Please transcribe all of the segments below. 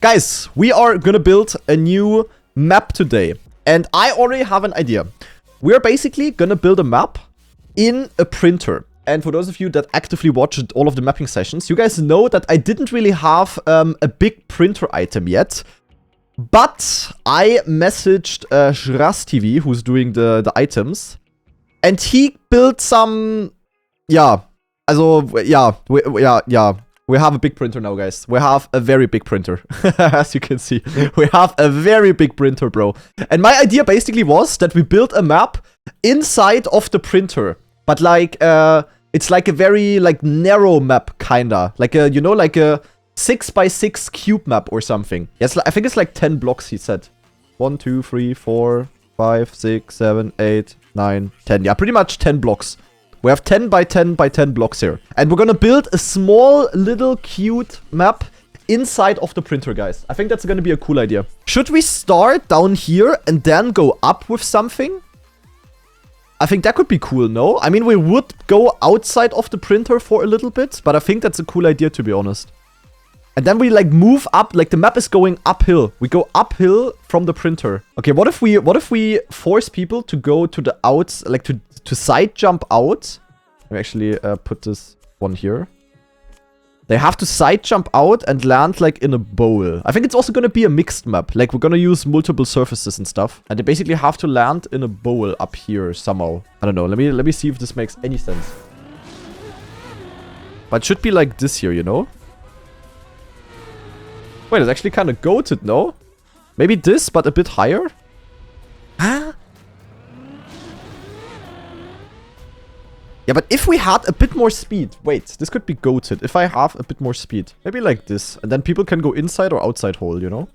Guys, we are gonna build a new map today. And I already have an idea. We're basically gonna build a map in a printer. And for those of you that actively watched all of the mapping sessions, you guys know that I didn't really have a big printer item yet. But I messaged GranaDy, who's doing the items. And he built some... Yeah. We have a big printer now, guys. We have a very big printer. As you can see. We have a very big printer, bro. And my idea basically was that we build a map inside of the printer. But like, it's like a very like narrow map, kinda. Like a, you know, like a 6x6 cube map or something. Yes, I think it's like 10 blocks, he said. 1, 2, 3, 4, 5, 6, 7, 8, 9, 10. Yeah, pretty much 10 blocks. We have 10 by 10 by 10 blocks here. And we're gonna build a small, little, cute map inside of the printer, guys. I think that's gonna be a cool idea. Should we start down here and then go up with something? I think that could be cool, no? I mean, we would go outside of the printer for a little bit, but I think that's a cool idea, to be honest. And then we, like, move up. Like, the map is going uphill. We go uphill from the printer. Okay, what if we force people to go to the outs, like, to side jump out? Let me actually put this one here. They have to side jump out and land like in a bowl. I think it's also going to be a mixed map. Like we're going to use multiple surfaces and stuff. And they basically have to land in a bowl up here somehow. I don't know. Let me see if this makes any sense. But it should be like this here, you know? Wait, it's actually kind of goated, no? Maybe this, but a bit higher? Huh? Yeah, but if we had a bit more speed... Wait, this could be goated. If I have a bit more speed. Maybe like this. And then people can go inside or outside hole, you know?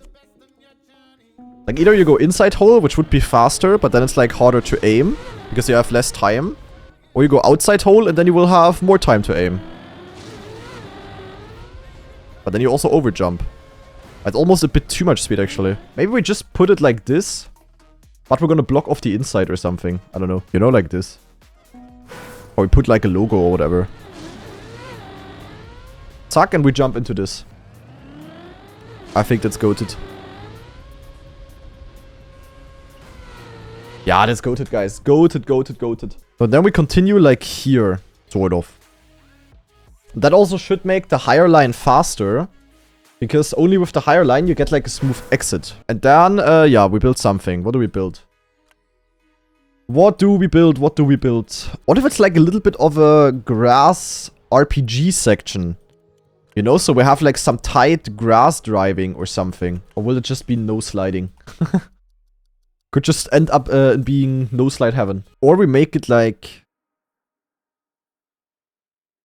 Like either you go inside hole, which would be faster, but then it's like harder to aim. Because you have less time. Or you go outside hole and then you will have more time to aim. But then you also overjump. It's almost a bit too much speed, actually. Maybe we just put it like this. But we're gonna block off the inside or something. I don't know. You know, like this. Or we put like a logo or whatever. Zack, and we jump into this. I think that's goated. Yeah, that's goated, guys. Goated. But then we continue like here. Sort of. That also should make the higher line faster. Because only with the higher line you get like a smooth exit. And then, yeah, we build something. What do we build? What do we build? What if it's like a little bit of a grass RPG section? You know, so we have like some tight grass driving or something. Or will it just be no sliding? Could just end up being no slide heaven. Or we make it like...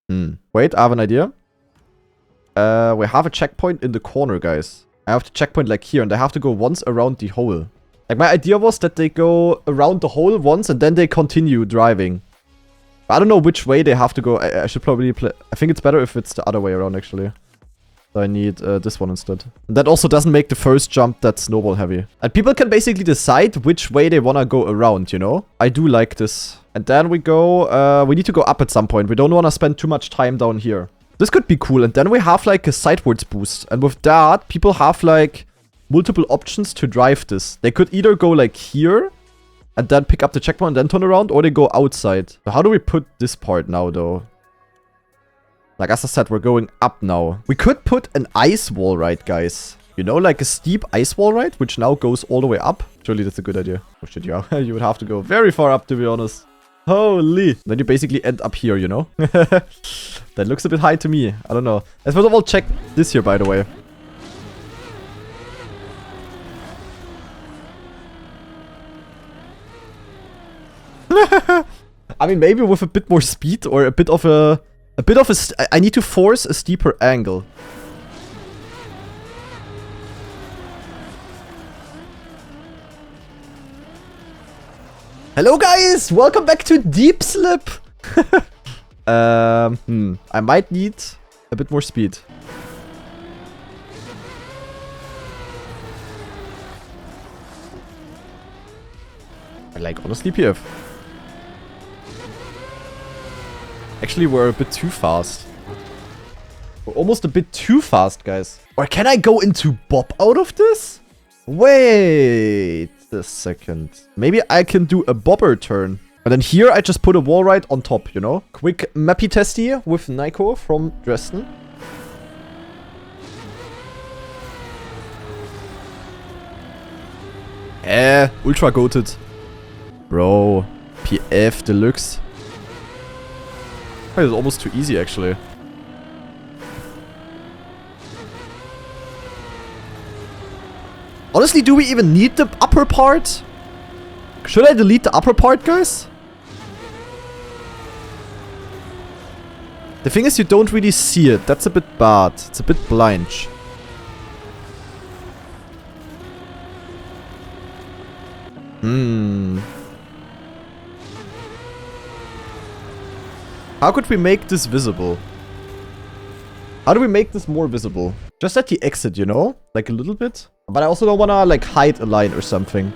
Wait, I have an idea. We have a checkpoint in the corner, guys. I have the checkpoint like here, and I have to go once around the hole. Like, my idea was that they go around the hole once, and then they continue driving. I don't know which way they have to go. I should probably play... I think it's better if it's the other way around, actually. So I need this one instead. And that also doesn't make the first jump that snowball heavy. And people can basically decide which way they want to go around, you know? I do like this. And then we go... we need to go up at some point. We don't want to spend too much time down here. This could be cool. And then we have like a sidewards boost. And with that, people have like multiple options to drive this. They could either go like here and then pick up the checkpoint and then turn around, or they go outside. So how do we put this part now, though? Like, as I said, we're going up now. We could put an ice wall ride, guys. You know, like a steep ice wall ride, which now goes all the way up. Surely that's a good idea. Oh shit, yeah. You would have to go very far up, to be honest. Holy. Then you basically end up here, you know? That looks a bit high to me. I don't know. Let's first of all check this here, by the way. I mean, maybe with a bit more speed or a bit of a... I need to force a steeper angle. Hello, guys! Welcome back to Deep Slip! I might need a bit more speed. I like, honestly, PF. Actually, we're a bit too fast. We're almost a bit too fast, guys. Or can I go into Bob out of this? Wait a second. Maybe I can do a bobber turn. And then here I just put a wall ride on top, you know? Quick mappy testy with Nico from Dresden. Ultra goated. Bro. PF Deluxe. Oh, it's almost too easy, actually. Honestly, do we even need the upper part? Should I delete the upper part, guys? The thing is, you don't really see it. That's a bit bad. It's a bit blind. How could we make this visible? How do we make this more visible? Just at the exit, you know? Like a little bit. But I also don't wanna like hide a line or something.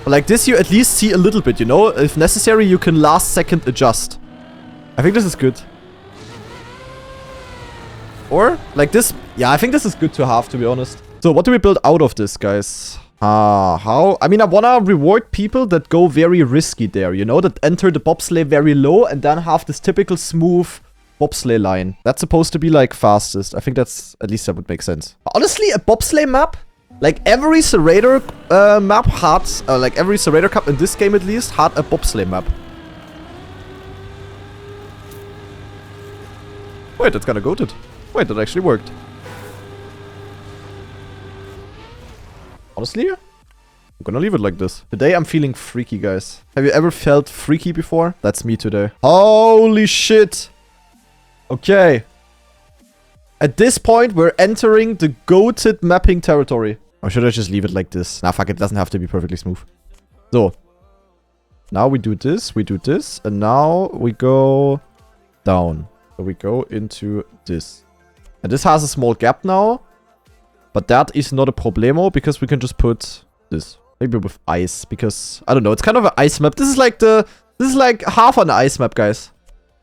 But like this you at least see a little bit, you know? If necessary, you can last second adjust. I think this is good. Or like this. Yeah, I think this is good to have, to be honest. So what do we build out of this, guys? How? I mean, I wanna reward people that go very risky there, you know? That enter the bobsleigh very low and then have this typical smooth bobsleigh line. That's supposed to be like fastest. I think that's, at least that would make sense. But honestly, a bobsleigh map, like every Serrator map had, like every Serrator Cup in this game at least, had a bobsleigh map. Wait, that's kinda goated. Wait, that actually worked. Honestly, I'm gonna leave it like this. Today I'm feeling freaky, guys. Have you ever felt freaky before? That's me today. Holy shit! Okay. At this point, we're entering the goated mapping territory. Or should I just leave it like this? Nah, fuck it. It doesn't have to be perfectly smooth. So. Now we do this, and now we go down. So we go into this. And this has a small gap now. But that is not a problemo, because we can just put this. Maybe with ice, because, I don't know, it's kind of an ice map. This is like half an ice map, guys.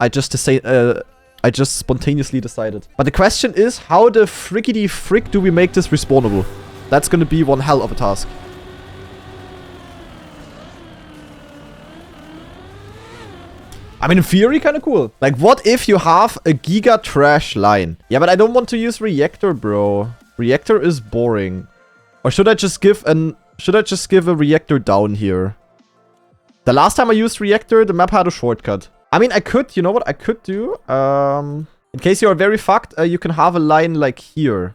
I just spontaneously decided. But the question is, how the frickety frick do we make this respawnable? That's gonna be one hell of a task. I mean, in theory, kind of cool. Like, what if you have a giga trash line? Yeah, but I don't want to use reactor, bro. Reactor is boring. Or should I just give a reactor down here? The last time I used reactor, the map had a shortcut. I mean, I could, you know what I could do? In case you are very fucked, you can have a line like here.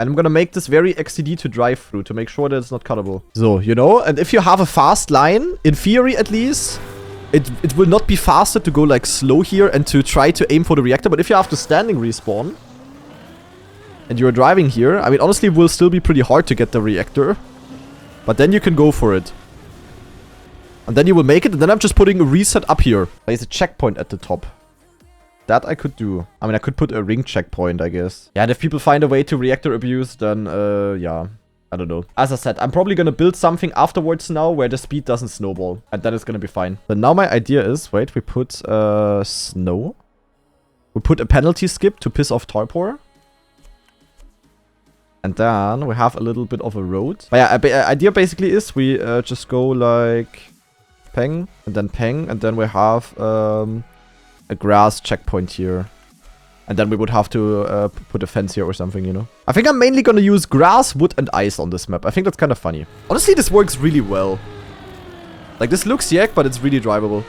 And I'm gonna make this very XTD to drive through to make sure that it's not cuttable. So, you know, and if you have a fast line, in theory at least, it will not be faster to go like slow here and to try to aim for the reactor. But if you have the standing respawn, and you're driving here, I mean, honestly, it will still be pretty hard to get the reactor. But then you can go for it. And then you will make it, and then I'm just putting a reset up here. There's a checkpoint at the top. That I could do. I mean, I could put a ring checkpoint, I guess. Yeah, and if people find a way to reactor abuse, then, yeah. I don't know. As I said, I'm probably gonna build something afterwards now where the speed doesn't snowball. And then it's gonna be fine. But now my idea is, wait, we put, snow. We put a penalty skip to piss off Tarpor. And then we have a little bit of a road. But yeah, idea basically is we just go like peng, and then we have a grass checkpoint here. And then we would have to put a fence here or something, you know. I think I'm mainly gonna use grass, wood, and ice on this map. I think that's kind of funny. Honestly, this works really well. Like, this looks yak, but it's really drivable.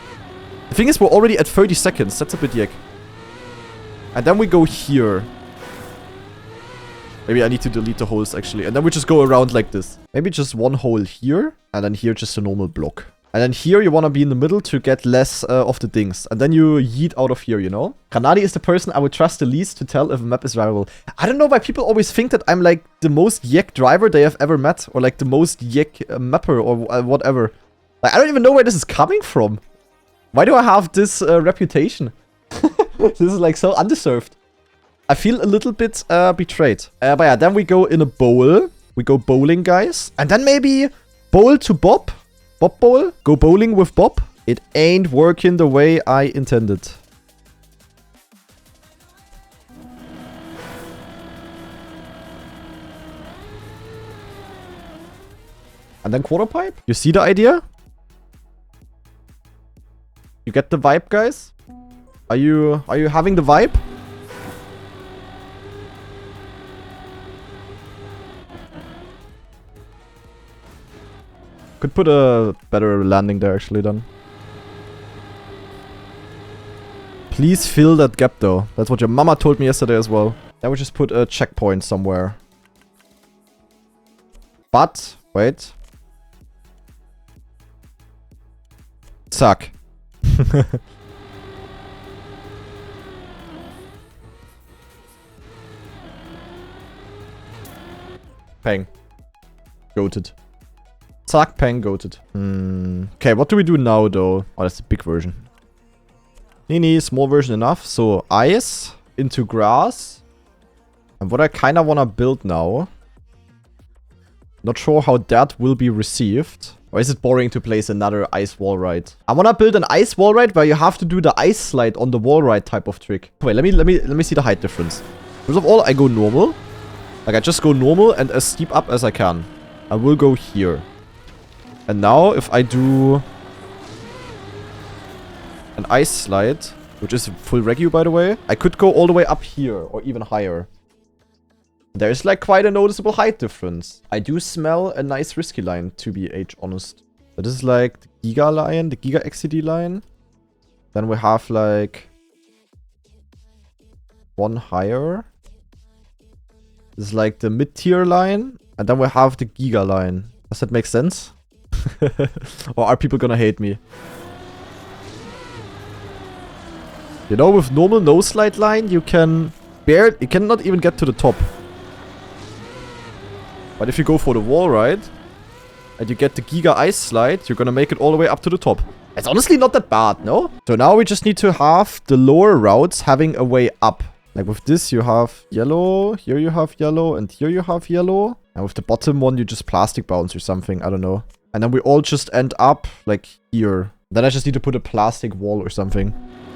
The thing is, we're already at 30 seconds. That's a bit yak. And then we go here. Maybe I need to delete the holes, actually. And then we just go around like this. Maybe just one hole here. And then here, just a normal block. And then here, you want to be in the middle to get less of the dings. And then you yeet out of here, you know? GranaDy is the person I would trust the least to tell if a map is drivable. I don't know why people always think that I'm like the most yak driver they have ever met. Or like the most yak mapper or whatever. Like, I don't even know where this is coming from. Why do I have this reputation? This is like so undeserved. I feel a little bit betrayed. But yeah, then we go in a bowl. We go bowling, guys. And then maybe bowl to Bob. Bob bowl. Go bowling with Bob. It ain't working the way I intended. And then quarter pipe? You see the idea? You get the vibe, guys? Are you having the vibe? Could put a better landing there actually then. Please fill that gap though. That's what your mama told me yesterday as well. Then we just put a checkpoint somewhere. But, wait. Zack. Peng. Goated. Zack, peng, goated. Okay, what do we do now though? Oh, that's the big version. Nee, small version enough. So, ice into grass. And what I kind of want to build now. Not sure how that will be received. Or is it boring to place another ice wall ride? I want to build an ice wall ride where you have to do the ice slide on the wall ride type of trick. Wait, let me see the height difference. First of all, I go normal. Like, I just go normal and as steep up as I can. I will go here. And now, if I do an ice slide, which is full regu, by the way, I could go all the way up here or even higher. There's like quite a noticeable height difference. I do smell a nice risky line, to be honest. So this is like the Giga line, the Giga XCD line. Then we have like one higher. This is like the mid-tier line. And then we have the Giga line. Does that make sense? Or are people gonna hate me? You know, with normal no slide line, you cannot even get to the top. But if you go for the wall ride, and you get the Giga ice slide, you're gonna make it all the way up to the top. It's honestly not that bad, no? So now we just need to have the lower routes having a way up. Like with this, you have yellow, here you have yellow, and here you have yellow. And with the bottom one, you just plastic bounce or something, I don't know. And then we all just end up like here. Then I just need to put a plastic wall or something.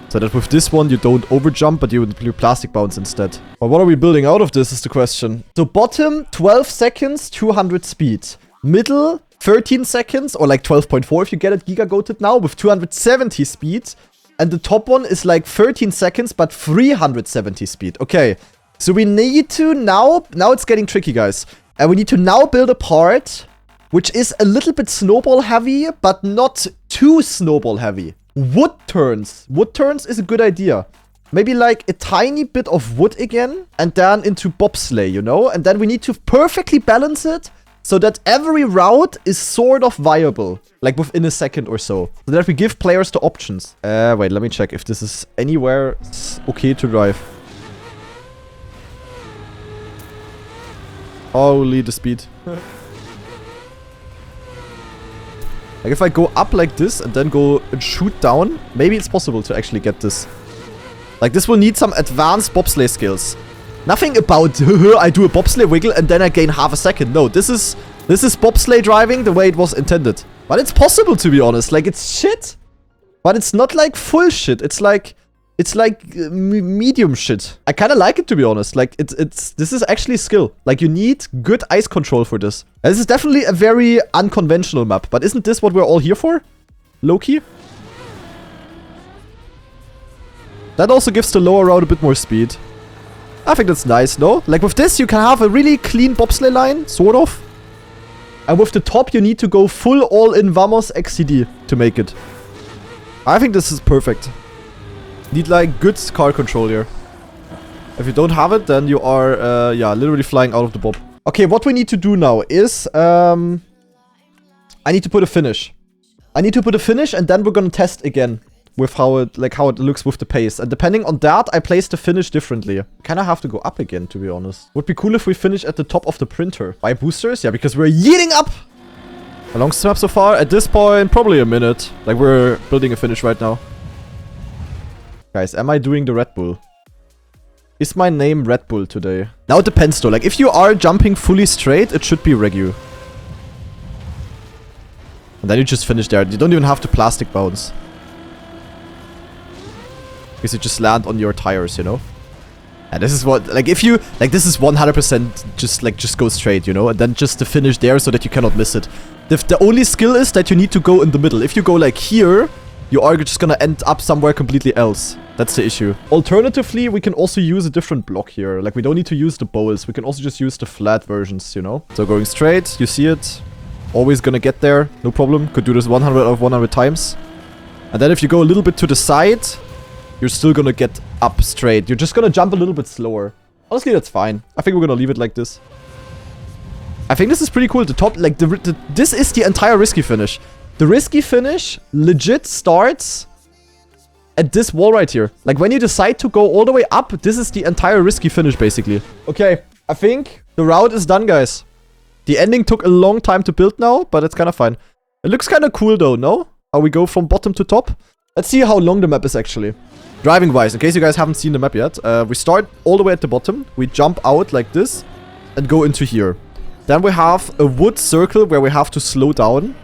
So that with this one, you don't overjump, but you do plastic bounce instead. But what are we building out of this is the question. So bottom, 12 seconds, 200 speed. Middle, 13 seconds, or like 12.4 if you get it giga-goated now, with 270 speed. And the top one is like 13 seconds, but 370 speed. Okay, so we need to now it's getting tricky, guys. And we need to now build a part, which is a little bit snowball heavy, but not too snowball heavy. Wood turns. Wood turns is a good idea. Maybe like a tiny bit of wood again, and then into bobsleigh, you know? And then we need to perfectly balance it so that every route is sort of viable, like within a second or so. So that we give players the options. Wait, let me check if this is anywhere okay to drive. Holy, the speed. Like, if I go up like this and then go and shoot down, maybe it's possible to actually get this. Like, this will need some advanced bobsleigh skills. Nothing about, I do a bobsleigh wiggle and then I gain half a second. No, this is bobsleigh driving the way it was intended. But it's possible, to be honest. Like, it's shit, but it's not like full shit. It's like medium shit. I kind of like it, to be honest. Like, this is actually skill. Like, you need good ice control for this. And this is definitely a very unconventional map. But isn't this what we're all here for? Low-key? That also gives the lower route a bit more speed. I think that's nice, no? Like, with this, you can have a really clean bobsleigh line, sort of. And with the top, you need to go full all-in Vamos XCD to make it. I think this is perfect. Need like good car control here. If you don't have it, then you are, yeah, literally flying out of the bob. Okay, what we need to do now is, I need to put a finish. I need to put a finish, and then we're gonna test again with how it looks with the pace. And depending on that, I place the finish differently. Kinda have to go up again, to be honest. Would be cool if we finish at the top of the printer. By boosters? Yeah, because we're yeeting up! How long's the map so far? At this point, probably a minute. Like, we're building a finish right now. Guys, am I doing the Red Bull? Is my name Red Bull today? Now it depends though. Like, if you are jumping fully straight, it should be regu. And then you just finish there. You don't even have to plastic bounce. Because you just land on your tires, you know? And this is what, like, if you, like, this is 100% just go straight, you know? And then just the finish there so that you cannot miss it. The only skill is that you need to go in the middle. If you go, like, here, you are just gonna end up somewhere completely else. That's the issue. Alternatively, we can also use a different block here. Like, we don't need to use the bowls. We can also just use the flat versions, you know? So going straight, you see it. Always gonna get there. No problem. Could do this 100 out of 100 times. And then if you go a little bit to the side, you're still gonna get up straight. You're just gonna jump a little bit slower. Honestly, that's fine. I think we're gonna leave it like this. I think this is pretty cool. The top, like, this is the entire risky finish. The risky finish legit starts at this wall right here. Like, when you decide to go all the way up, this is the entire risky finish, basically. Okay, I think the route is done, guys. The ending took a long time to build now, but it's kind of fine. It looks kind of cool, though, no? How we go from bottom to top. Let's see how long the map is, actually. Driving-wise, in case you guys haven't seen the map yet, we start all the way at the bottom. We jump out like this and go into here. Then we have a wood circle where we have to slow down,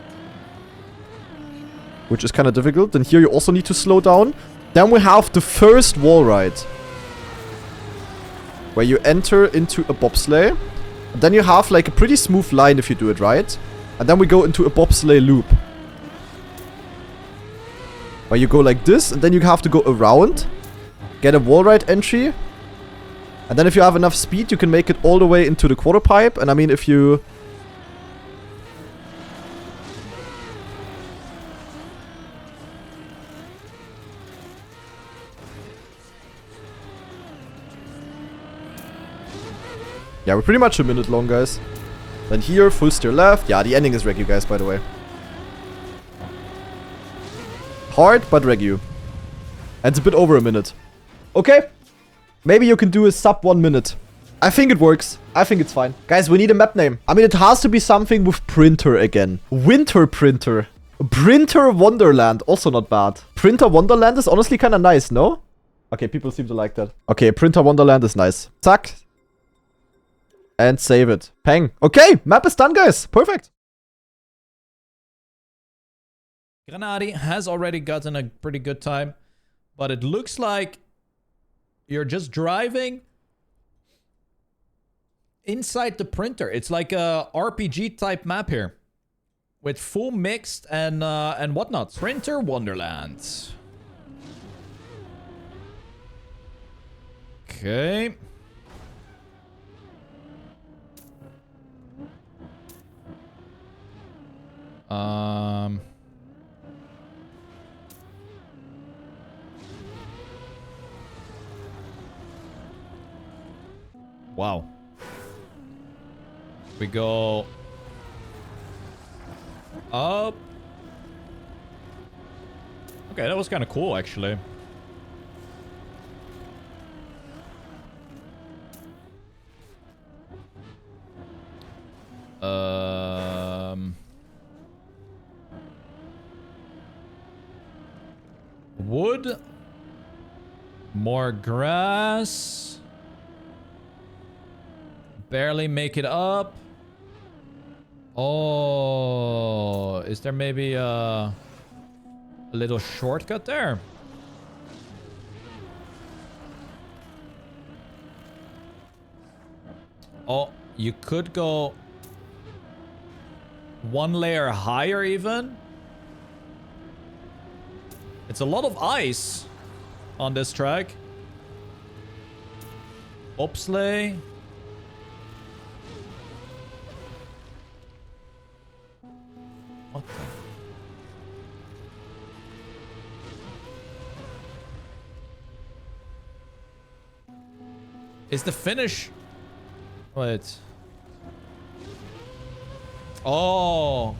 which is kind of difficult. Then here you also need to slow down. Then we have the first wall ride, where you enter into a bobsleigh. And then you have like a pretty smooth line if you do it right. And then we go into a bobsleigh loop, where you go like this, and then you have to go around, get a wall ride entry. And then if you have enough speed, you can make it all the way into the quarter pipe. And I mean, if you... Yeah, we're pretty much a minute long, guys. Then here, full steer left. Yeah, the ending is regu, guys, by the way. Hard, but regu. And it's a bit over a minute. Okay. Maybe you can do a sub 1 minute. I think it works. I think it's fine. Guys, we need a map name. I mean, it has to be something with printer again. Winter printer. Printer Wonderland. Also not bad. Printer Wonderland is honestly kind of nice, no? Okay, people seem to like that. Okay, Printer Wonderland is nice. Zack. And save it. Peng. Okay, map is done, guys. Perfect. GranaDy has already gotten a pretty good time, but it looks like you're just driving inside the printer. It's like a RPG type map here, with full mixed and whatnot. Printer Wonderland. Okay. Wow. We go up. Okay, that was kind of cool, actually. Wood. More grass. Barely make it up. Oh, is there maybe a little shortcut there? Oh, you could go one layer higher even. It's a lot of ice on this track. Bobsleigh. What the? Is the finish... Wait. Oh.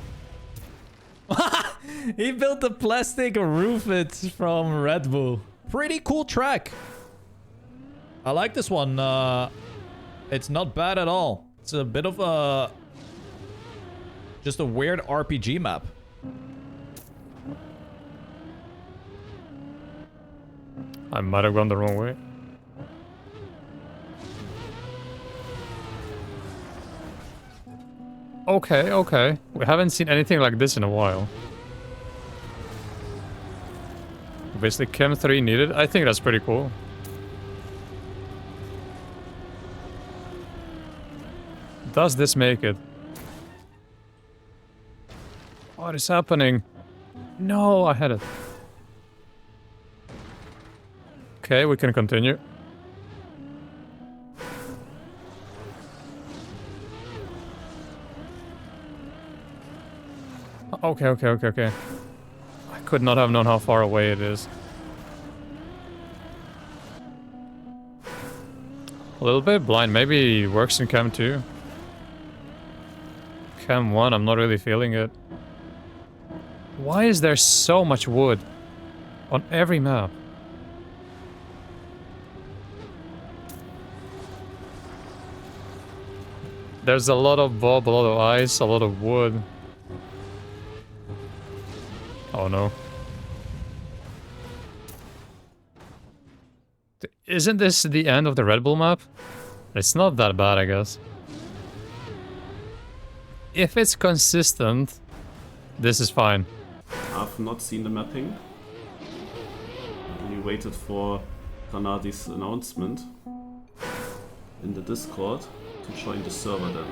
He built a plastic roof. It's from Red Bull. Pretty cool track. I like this one. It's not bad at all. It's a bit of a... just a weird RPG map. I might have gone the wrong way. Okay, okay. We haven't seen anything like this in a while. Obviously Chem 3 needed. I think that's pretty cool. Does this make it? What is happening? No, I had it. Okay, we can continue. Okay. I could not have known how far away it is. A little bit blind. Maybe it works in Cam 2. Cam 1, I'm not really feeling it. Why is there so much wood on every map? There's a lot of bob, a lot of ice, a lot of wood. Oh no. Isn't this the end of the Red Bull map? It's not that bad, I guess. If it's consistent, this is fine. I've not seen the mapping. We waited for GranaDy's announcement in the Discord to join the server then.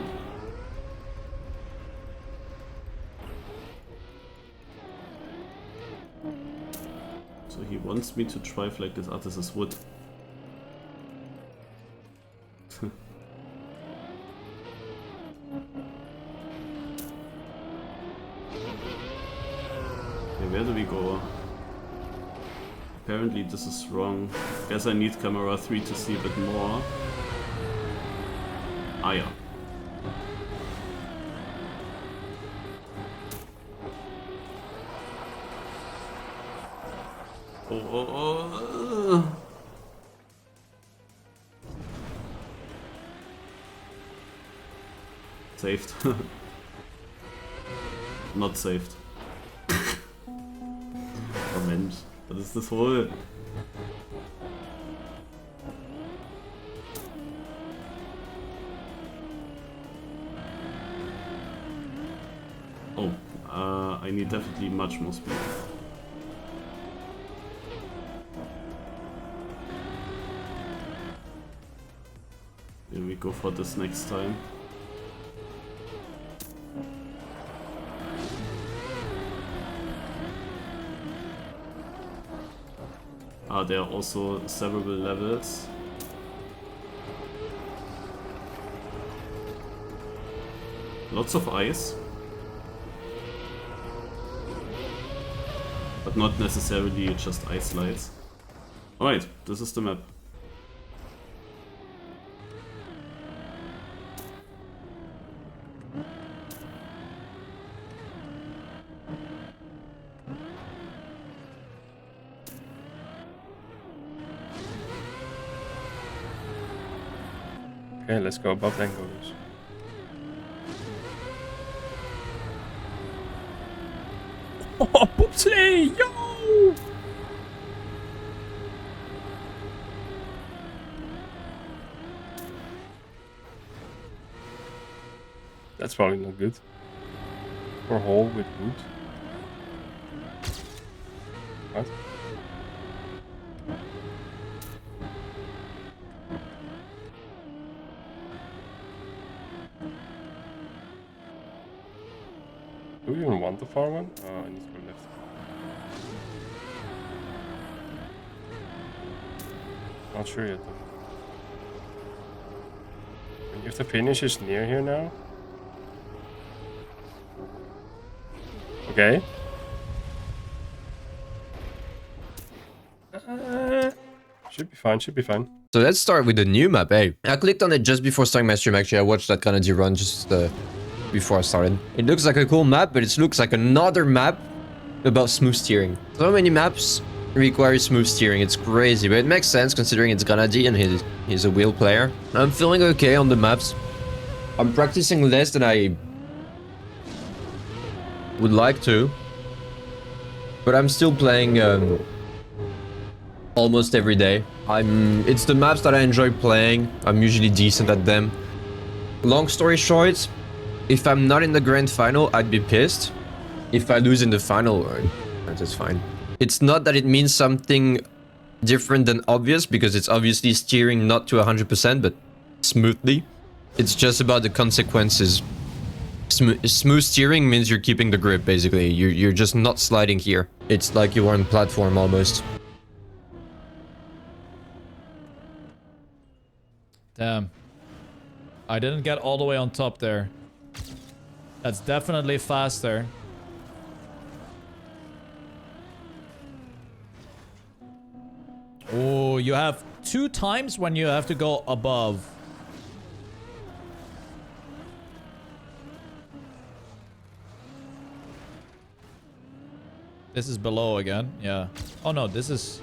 So he wants me to drive like this. Ah, this is wood. Okay, where do we go? Apparently this is wrong. Guess I need camera 3 to see a bit more. Ah yeah. Oh. Saved. Not saved. Oh Mensch, was ist das wohl? Oh, I need definitely much more speed. Here we go for this next time. There are also several levels. Lots of ice. But not necessarily just ice slides. Alright, this is the map. Okay, let's go above then, goes. Oh, Poopsley! Yo! That's probably not good. For a hole with wood. What? Do we even want the far one? Oh, I need to go left. Not sure yet though. If the finish is near here now. Okay. Should be fine, should be fine. So let's start with the new map, hey. I clicked on it just before starting my stream, actually. I watched that GranaDy run just before I started. It looks like a cool map, but it looks like another map about smooth steering. So many maps require smooth steering, it's crazy, but it makes sense considering it's GranaDy and he's a wheel player. I'm feeling okay on the maps. I'm practicing less than I would like to, but I'm still playing almost every day. It's the maps that I enjoy playing. I'm usually decent at them. Long story short, if I'm not in the grand final, I'd be pissed. If I lose in the final, that's fine. It's not that it means something different than obvious, because it's obviously steering not to 100%, but smoothly. It's just about the consequences. Smooth steering means you're keeping the grip, basically. You're just not sliding here. It's like you are on platform almost. Damn. I didn't get all the way on top there. That's definitely faster. Oh, you have 2 times when you have to go above. This is below again. Yeah. Oh no, this is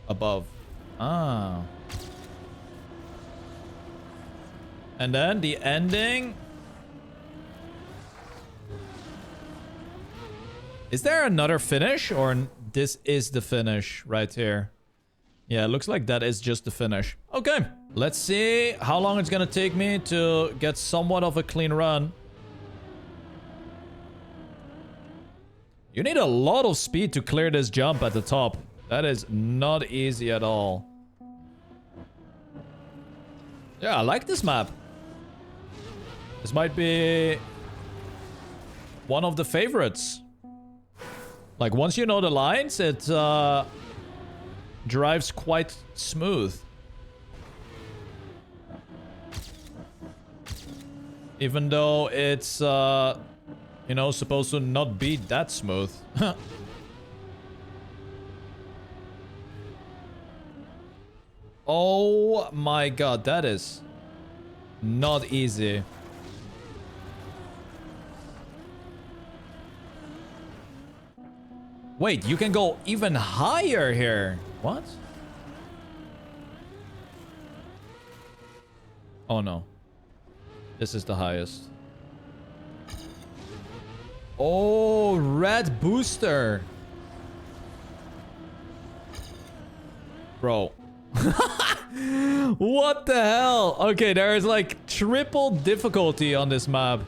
above. Ah. And then the ending. Is there another finish, or this is the finish right here? Yeah, it looks like that is just the finish. Okay, let's see how long it's gonna take me to get somewhat of a clean run. You need a lot of speed to clear this jump at the top. That is not easy at all. Yeah, I like this map. This might be one of the favorites. Like, once you know the lines, it drives quite smooth. Even though it's, you know, supposed to not be that smooth. Oh my god, that is not easy. Wait, you can go even higher here. What? Oh no. This is the highest. Oh, red booster. Bro. What the hell? Okay, there is like triple difficulty on this map.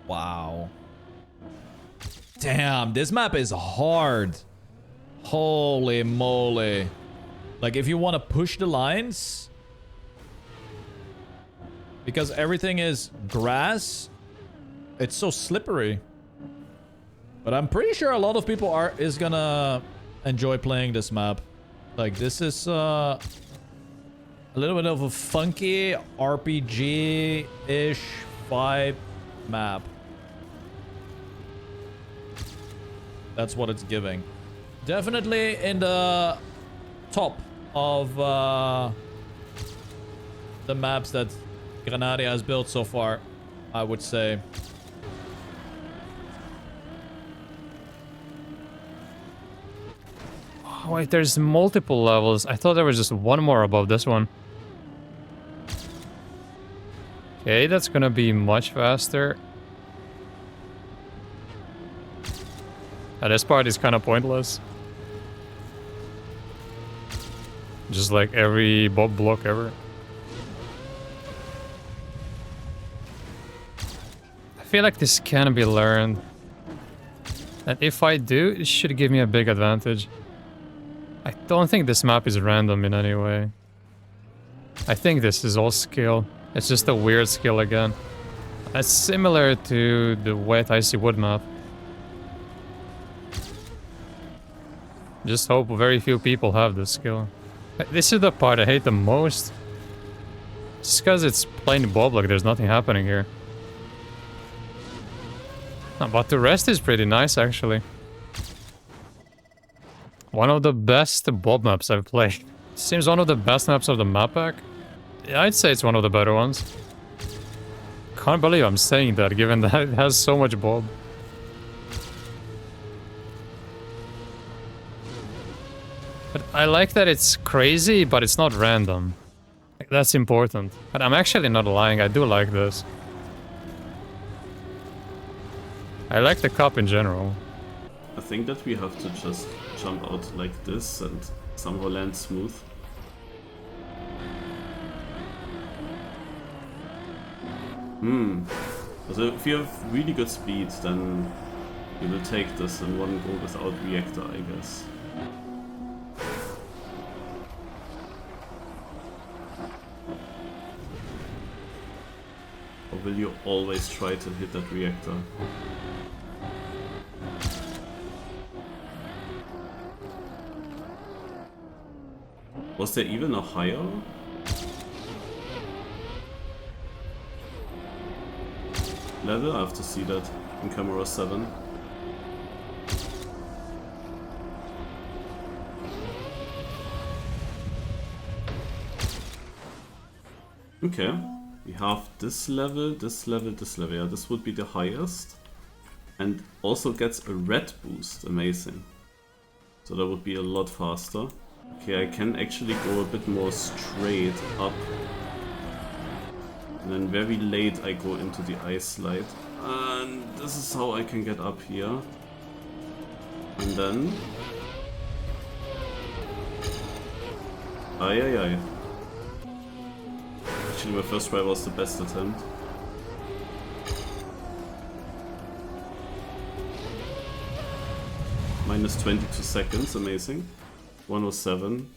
Wow. Damn, this map is hard. Holy moly. Like, if you want to push the lines, because everything is grass, it's so slippery. But I'm pretty sure a lot of people is gonna enjoy playing this map. Like, this is a little bit of a funky RPG-ish vibe map. That's what it's giving. Definitely in the top of the maps that GranaDy has built so far, I would say. Oh, wait, there's multiple levels. I thought there was just one more above this one. Okay, that's gonna be much faster. This part is kind of pointless. Just like every bob block ever. I feel like this can be learned. And if I do, it should give me a big advantage. I don't think this map is random in any way. I think this is all skill. It's just a weird skill again. It's similar to the wet icy wood map. Just hope very few people have this skill. This is the part I hate the most. Just because it's plain bob, like there's nothing happening here. But the rest is pretty nice, actually. One of the best bob maps I've played. Seems one of the best maps of the map pack. Yeah, I'd say it's one of the better ones. Can't believe I'm saying that, given that it has so much bob. But I like that it's crazy, but it's not random. That's important. But I'm actually not lying, I do like this. I like the cup in general. I think that we have to just jump out like this and somehow land smooth. So if you have really good speed, then you will take this in one go without reactor, I guess. will you always try to hit that reactor? Was there even a higher? Level? I have to see that in camera 7. Okay, we have this level, this level, this level. Yeah, this would be the highest. And also gets a red boost, amazing. So that would be a lot faster. Okay, I can actually go a bit more straight up. And then very late I go into the ice slide. And this is how I can get up here. And then... Ay, ay, ay. Actually, my first try was the best attempt. Minus 22 seconds, amazing. 107.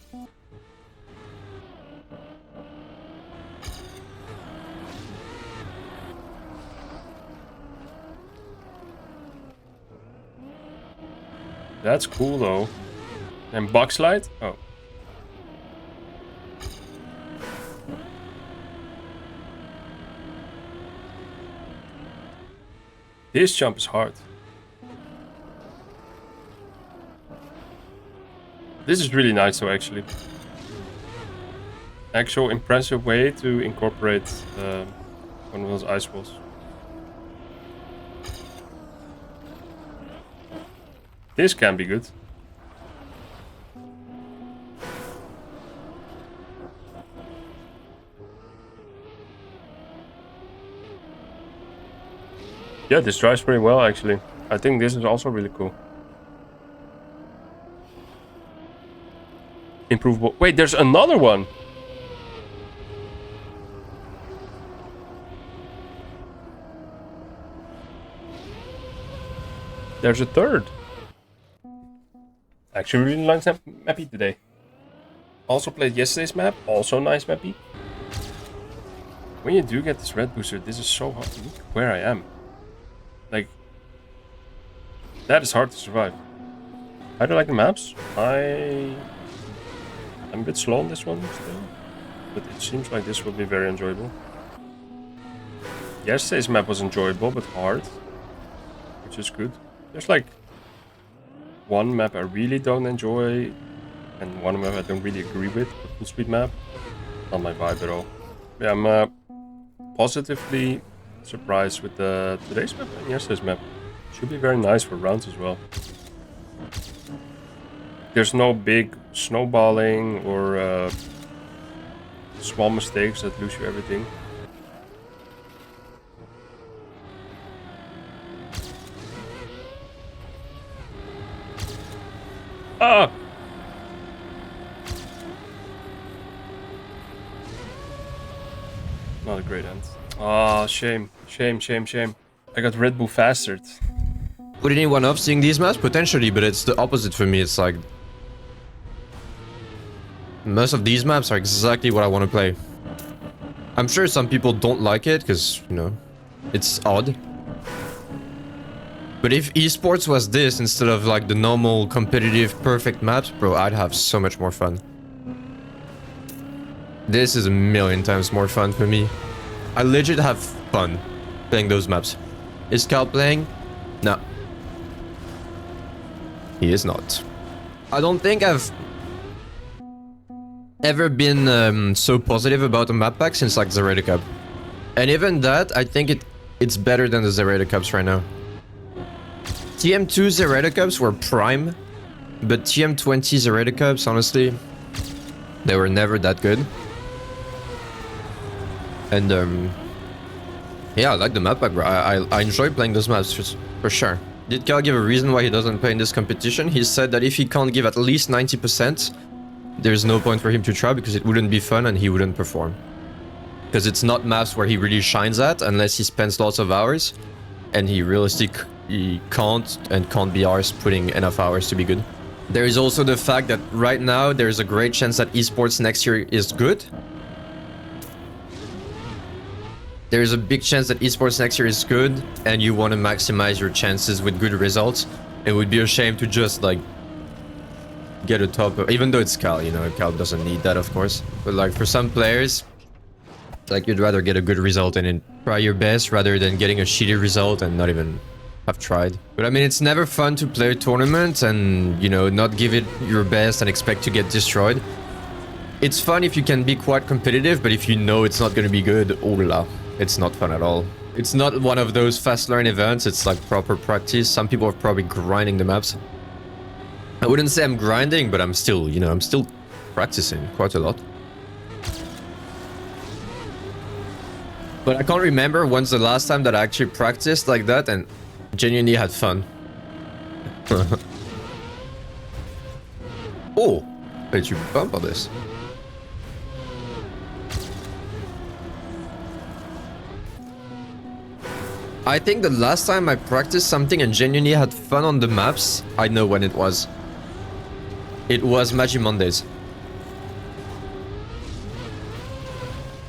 That's cool though. And box slide? Oh. This jump is hard. This is really nice though, actually. Actual impressive way to incorporate one of those ice walls. This can be good. Yeah, this drives pretty well actually. I think this is also really cool. Improvable. Wait, there's another one. There's a third. Actually really nice mappy today. Also played yesterday's map, also nice mappy. When you do get this red booster, this is so hard. Look where I am. Like, that is hard to survive. I don't like the maps. I'm a bit slow on this one still, but it seems like this will be very enjoyable. Yesterday's map was enjoyable, but hard, which is good. There's like one map I really don't enjoy, and one map I don't really agree with. The full speed map, not my vibe at all. Yeah, I'm positively surprised with today's map and yesterday's map. Should be very nice for rounds as well. There's no big snowballing or small mistakes that lose you everything. Ah! Not a great end. Ah, shame. Shame, shame, shame. I got Red Bull fastered. Would anyone off seeing these maps? Potentially, but it's the opposite for me. It's like... most of these maps are exactly what I want to play. I'm sure some people don't like it, because, you know, it's odd. But if esports was this instead of like the normal competitive perfect maps, bro, I'd have so much more fun. This is a million times more fun for me. I legit have fun playing those maps. Is Cal playing? No. He is not. I don't think I've ever been so positive about a map pack since like the GranaDy Cup. And even that, I think it's better than the GranaDy Cups right now. TM2 GranaDy Cups were prime, but TM20 GranaDy Cups, honestly, they were never that good. And yeah, I like the map pack, bro. I enjoy playing those maps for sure. Did Cal give a reason why he doesn't play in this competition? He said that if he can't give at least 90%, there's no point for him to try because it wouldn't be fun and he wouldn't perform. Because it's not maps where he really shines at unless he spends lots of hours, and he can't be ours putting enough hours to be good. There is also the fact that right now there's a great chance that esports next year is good. there's a big chance that esports next year is good and you want to maximize your chances with good results. It would be a shame to just like get a top, even though it's Cal, you know, Cal doesn't need that, of course. But like for some players, like you'd rather get a good result and try your best rather than getting a shitty result and not even have tried. But I mean, it's never fun to play a tournament and, you know, not give it your best and expect to get destroyed. It's fun if you can be quite competitive, but if you know it's not going to be good, oh la, it's not fun at all. It's not one of those fast learn events, it's like proper practice. Some people are probably grinding the maps. I wouldn't say I'm grinding, but I'm still, you know, I'm still practicing quite a lot. But I can't remember when's the last time that I actually practiced like that and genuinely had fun. Oh, did you bump on this? I think the last time I practiced something and genuinely had fun on the maps, I know when it was. It was Magi Mondays.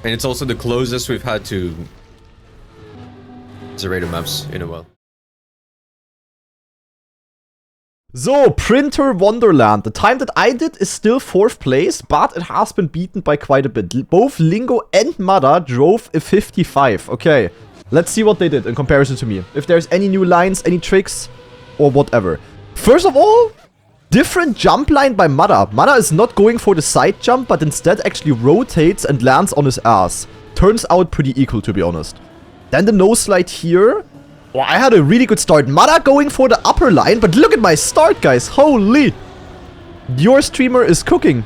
And it's also the closest we've had to Zerator maps in a while. So, Printer Wonderland. The time that I did is still 4th place, but it has been beaten by quite a bit. Both Lingo and Mada drove a 55. Okay, let's see what they did in comparison to me. If there's any new lines, any tricks, or whatever. First of all, different jump line by Mada. Mada is not going for the side jump, but instead actually rotates and lands on his ass. Turns out pretty equal, to be honest. Then the nose slide here. Well, I had a really good start. Mada going for the upper line, but look at my start, guys. Holy. Your streamer is cooking.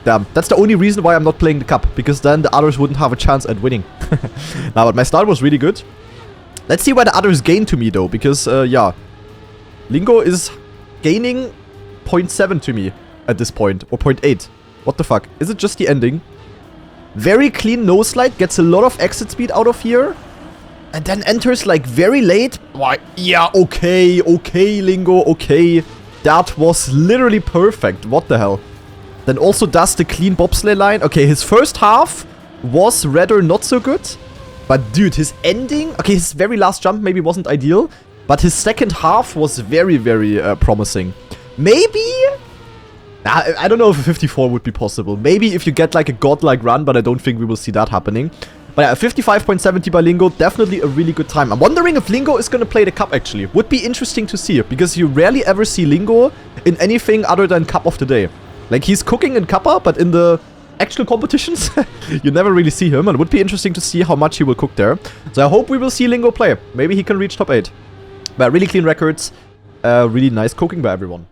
Damn, that's the only reason why I'm not playing the cup, because then the others wouldn't have a chance at winning. Now, but my start was really good. Let's see why the others gain to me, though, because, yeah. Lingo is gaining 0.7 to me at this point, or 0.8. What the fuck? Is it just the ending? Very clean nose slide, gets a lot of exit speed out of here. And then enters like very late. Why? Yeah, okay, Lingo, okay. That was literally perfect. What the hell? Then also does the clean bobsleigh line. Okay, his first half was rather not so good. But dude, his ending... Okay, his very last jump maybe wasn't ideal. But his second half was very, very promising. Maybe... I don't know if a 54 would be possible. Maybe if you get like a godlike run, but I don't think we will see that happening. But yeah, 55.70 by Lingo, definitely a really good time. I'm wondering if Lingo is going to play the cup, actually. Would be interesting to see, because you rarely ever see Lingo in anything other than Cup of the Day. Like, he's cooking in Kappa, but in the actual competitions, you never really see him. And it would be interesting to see how much he will cook there. So I hope we will see Lingo play. Maybe he can reach top 8. But really clean records. Really nice cooking by everyone.